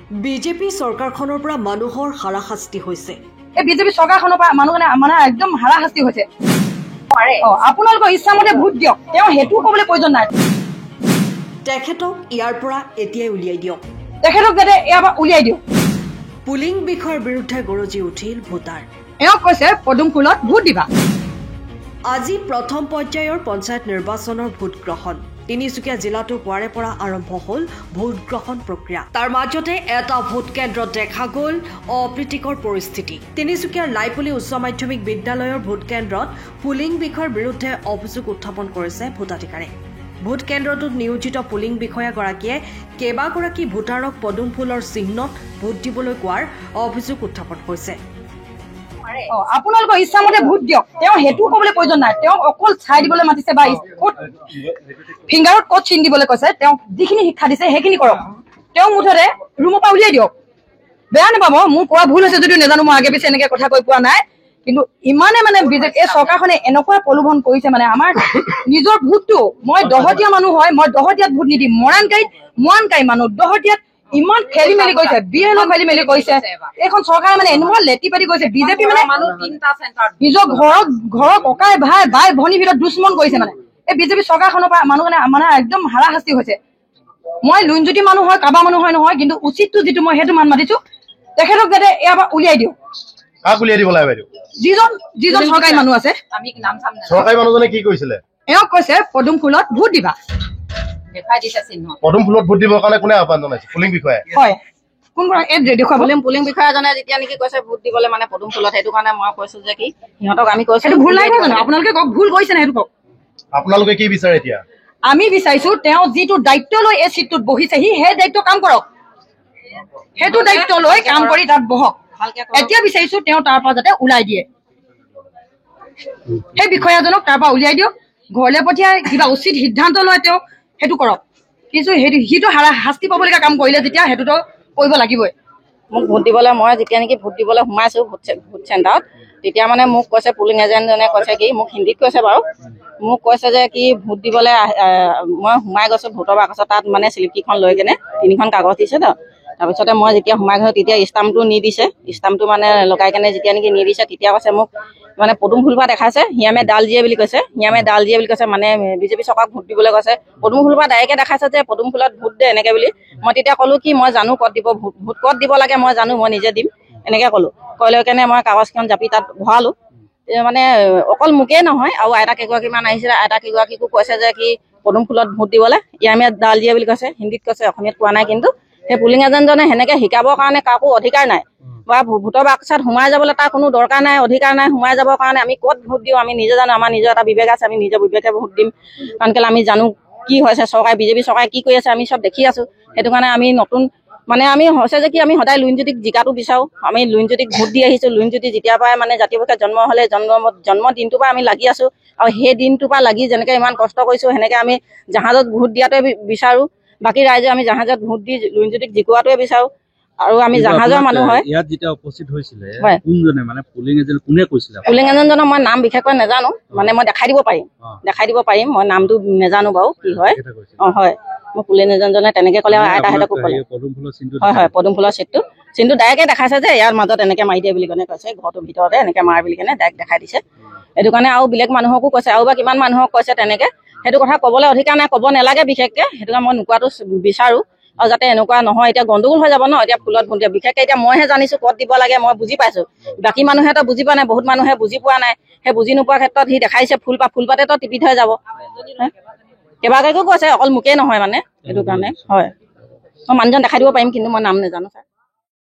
BJP চৰকাৰখনৰ পৰা মানুহৰ হাৰাশাস্তি হৈছে। এই বিজেপি চৰকাৰখনৰ পৰা মানুহ একদম হাৰাশাস্তি হৈছে। আপোনালোকৰ ইচ্ছামতে ভোট দিয়ক, তেওঁ সেইটো ক'বলৈ প্ৰয়োজন নাই। তেখেতক ইয়াৰ পৰা এতিয়াই উলিয়াই দিয়ক। তেখেতক যাতে ইয়াৰ পৰা উলিয়াই দিয়ক। পুলিং বিষয়ৰ বিৰুদ্ধে গৰজি উঠিল ভোটাৰ। এওঁক কৈছে পদুম ফুলত ভোট দিবা। আজি প্ৰথম পৰ্যায়ৰ পঞ্চায়ত নিৰ্বাচনৰ ভোট গ্ৰহণ। তিনিচুকীয়া জিলাতো পুৱাৰে পৰা আৰম্ভ হ'ল ভোট গ্ৰহণ প্ৰক্ৰিয়া। তাৰ মাজতে এটা ভোট কেন্দ্ৰত দেখা গ'ল অপ্ৰীতিকৰ পৰিস্থিতি। তিনিচুকীয়াৰ লাইপুলি উচ্চ মাধ্যমিক বিদ্যালয়ৰ ভোট কেন্দ্ৰত পুলিং বিষয়ৰ বিৰুদ্ধে অভিযোগ উত্থাপন কৰিছে ভোটাধিকাৰে। ভোট কেন্দ্ৰটোত নিয়োজিত পুলিং বিষয়াগৰাকীয়ে কেইবাগৰাকী ভোটাৰক পদুম ফুলৰ চিহ্নত ভোট দিবলৈ কোৱাৰ অভিযোগ উত্থাপন হৈছে। আপোনালোকৰ ইচ্ছামতে ভোট দিয়ক, তেওঁ সেইটো ক'বলৈ প্ৰয়োজন নাই। তেওঁক অকল চাই দিবলৈ মাতিছে বা ফিংগাৰত ক'ত চিন দিবলৈ কৈছে, তেওঁক যিখিনি শিক্ষা দিছে সেইখিনি কৰক। তেওঁ মুঠতে ৰুমৰ পৰা উলিয়াই দিয়ক। বেয়া নাপাব, মোৰ কোৱা ভুল হৈছে যদিও নাজানো, মই আগে পিছে এনেকে কথা কৈ পোৱা নাই। কিন্তু ইমানে বিজেপি চৰকাৰখনে এনেকুৱা প্ৰলোভন কৰিছে, আমাৰ নিজৰ ভোটটো, মই দহতীয়া মানুহ হয়, মই দহতীয়াত ভোট নিদিম। মৰাণকাই মানুহ দহতীয়াত ইমান খেলি মেলি কৰিছে, বিএলও খেলি মেলি কৰিছে। এইখন চৰকাৰে এনেকুৱা লেটি পাতি কৰিছে। বিজেপি নিজৰ ঘৰৰ ককাই ভাই বাই ভনীৰ ভিতৰত দুশ্মন কৰিছে। এই বিজেপি চৰকাৰখনৰ পৰা মানুহ একদম হাৰাশাস্তি হৈছে। মই লুণজ্যোতি মানুহ হয়, কাবা মানুহ হয় নহয়, কিন্তু উচিতটো যিটো মই সেইটো মান মাতিছো। তেখেতক যাতে ইয়াৰ পৰা উলিয়াই দিওঁ। কাক উলিয়াই দিব লাগে বাইদেউ? যিজন চৰকাৰী মানুহ আছে। চৰকাৰী মানুহজনে কি কৈছিলে? এওঁক কৈছে পদুম ফুলত ভোট দিবা। পদুম ফুলত ভোট দিবৰ কাৰণে কোনে আহ্বান জনাইছে? পুলিং বিষয়াই। হয়, দেখুৱাব পুলিং বিষয়াজনে যেতিয়া নেকি কৈছে ভোট দিবলৈ পদুম ফুলত, সেইটো কাৰণে মই কৈছো যে কি সিহঁতক আমি কৈছো ভুল নাই জানো? আপোনালোকে কওক, ভুল কৰিছে নে সেইটো কওক। আপোনালোকে কি বিচাৰে এতিয়া? আমি বিচাৰিছো তেওঁ যিটো দায়িত্ব লৈ এই চিটটোত বহিছেহি, সেই দায়িত্ব কাম কৰক। সেইটো দায়িত্ব লৈ কাম কৰি তাত বহক। এতিয়া বিচাৰিছো তেওঁ তাৰ পৰা যাতে ওলাই দিয়ে। সেই বিষয়াজনক তাৰ পৰা উলিয়াই দিয়ক, ঘৰলৈ পঠিয়াই কিবা উচিত সিদ্ধান্ত লয় তেওঁ সেইটো কৰক। কিন্তু সিটো শাস্তি পাবলগীয়া কাম কৰিলে যেতিয়া সেইটোতো কৰিব লাগিবই। মোক ভোট দিবলৈ, মই যেতিয়া নেকি ভোট দিবলৈ সোমাইছো ভোট চেণ্টাৰত, তেতিয়া মোক কৈছে পুলিং এজেণ্টজনে কৈছে কি, মোক হিন্দীত কৈছে বাৰু, মোক কৈছে যে কি ভোট দিবলৈ মই সোমাই গৈছো ভোটৰ বাকচত, তাত শ্লিপকিখন লৈ কেনে 3খন কাগজ দিছে তো। তাৰপিছতে মই যেতিয়া সোমাই গৈছো তেতিয়া ষ্টাম্পটো নি দিছে। ষ্টাম্পটো লগাই কেনে যেতিয়া নেকি নি দিছে, তেতিয়া কৈছে মোক পদুম ফুল পৰা দেখাইছে, হিয়ামে ডাল দিয়ে বুলি কৈছে। বিজেপি চৰকাৰক ভোট দিবলৈ কৈছে। পদুম ফুলৰ পৰা ডাইৰেক্টে দেখাইছে যে পদুম ফুলত ভোট দে এনেকে বুলি। মই তেতিয়া ক'লো কি মই জানো ক'ত দিব ভোট ক'ত দিব লাগে, মই জানো, মই নিজে দিম এনেকে ক'লো। কৈ লৈ কেনে মই কাগজখন জাপি তাত ভৰালো। অকল মোকেই নহয়, আৰু আইতা কেইগৰাকীমান আহিছিলে। আইতা কেইগৰাকীকো কৈছে যে কি পদুম ফুলত ভোট দিবলৈ ইয়ামে ডাল দিয়ে বুলি কৈছে, হিন্দীত কৈছে, অসমীয়াত কোৱা নাই। কিন্তু সেই পুলিং এজেণ্টজনে সেনেকে শিকাবৰ কাৰণে কাকো অধিকাৰ নাই, বা ভোটৰ বাক্সাত সোমাই যাবলৈ তাৰ কোনো দৰকাৰ নাই, অধিকাৰ নাই। সোমাই যাবৰ কাৰণে আমি ক'ত ভোট দিওঁ আমি নিজে জানো। আমাৰ নিজৰ এটা বিবেক আছে, আমি নিজৰ বিবেকে ভোট দিম। কাৰণ কেলৈ আমি জানো কি হৈছে, বিজেপি চৰকাৰে কি কৰি আছে আমি চব দেখি আছো। সেইটো কাৰণে আমি নতুন আমি হৈছে যে কি আমি সদায় লুণজ্যোতিক জিকাটো বিচাৰো। আমি লুণজ্যোতিক ভোট দি আহিছো। লুণজ্যোতি যেতিয়াৰ পৰাই জাতীয় পক্ষে জন্ম হ'লে জন্ম দিনটোৰ পৰা আমি লাগি আছো। আৰু সেই দিনটোৰ পৰা লাগি যেনেকে ইমান কষ্ট কৰিছো, সেনেকে আমি জাহাজত ভোট দিয়াটোৱে বিচাৰো। বাকী ৰাইজে আমি জাহাজত ভোট দি লুণজ্যোতিক জিকোৱাটোৱে বিচাৰো। আৰু আমি জাহাজৰ মানুহ হয়। ইয়াত যেতিয়া উপস্থিত হৈছিলে কোনজনে পুলিং এজেণ্ট কোনে কৈছিলে? পুলিং এজেণ্টজনৰ মই নাম বিশেষকৈ নাজানো, মই দেখাই দিব পাৰিম। মই নামটো নাজানো বাৰু কি হয়। হয়, মই পুলিং এজেণ্টজনে তেনেকে ক'লে, আইতাহঁতকো ক'লে। হয়, পদুম ফুলৰ চিনটো ডাইৰেক্টে দেখাইছে যে ইয়াৰ মাজত এনেকে মাৰি দিয়ে বুলি কেনে কৈছে, ঘৰটোৰ ভিতৰতে এনেকে মাৰ বুলি কেনে ডাইৰেক্ট দেখাই দিছে। সেইটো কাৰণে আৰু বেলেগ মানুহকো কৈছে, আৰু বা কিমান মানুহক কৈছে তেনেকে। সেইটো কথা ক'বলৈ অধিকাৰ নাই, ক'ব নালাগে বিশেষকে। সেইটো কাৰণে মই নোকোৱাটো বিচাৰো। আৰু যাতে এনেকুৱা নহয়, এতিয়া গণ্ডগোল হৈ যাব ন। এতিয়া ফুলত ভোট দিয়া বিশেষকে এতিয়া মইহে জানিছো ক'ত দিব লাগে, মই বুজি পাইছো। বাকী মানুহেতো বুজি পোৱা নাই, বহুত মানুহে বুজি পোৱা নাই। সেই বুজি নোপোৱা ক্ষেত্ৰত সি দেখাইছে ফুলপাতেতো টিপি থৈ যাব। কেইবাগৰাকীও কৈছে, অকল মোকেই নহয় সেইটো কাৰণে। হয়, মই মানুহজন দেখাই দিব পাৰিম, কিন্তু মই নাম নাজানো ছাৰ।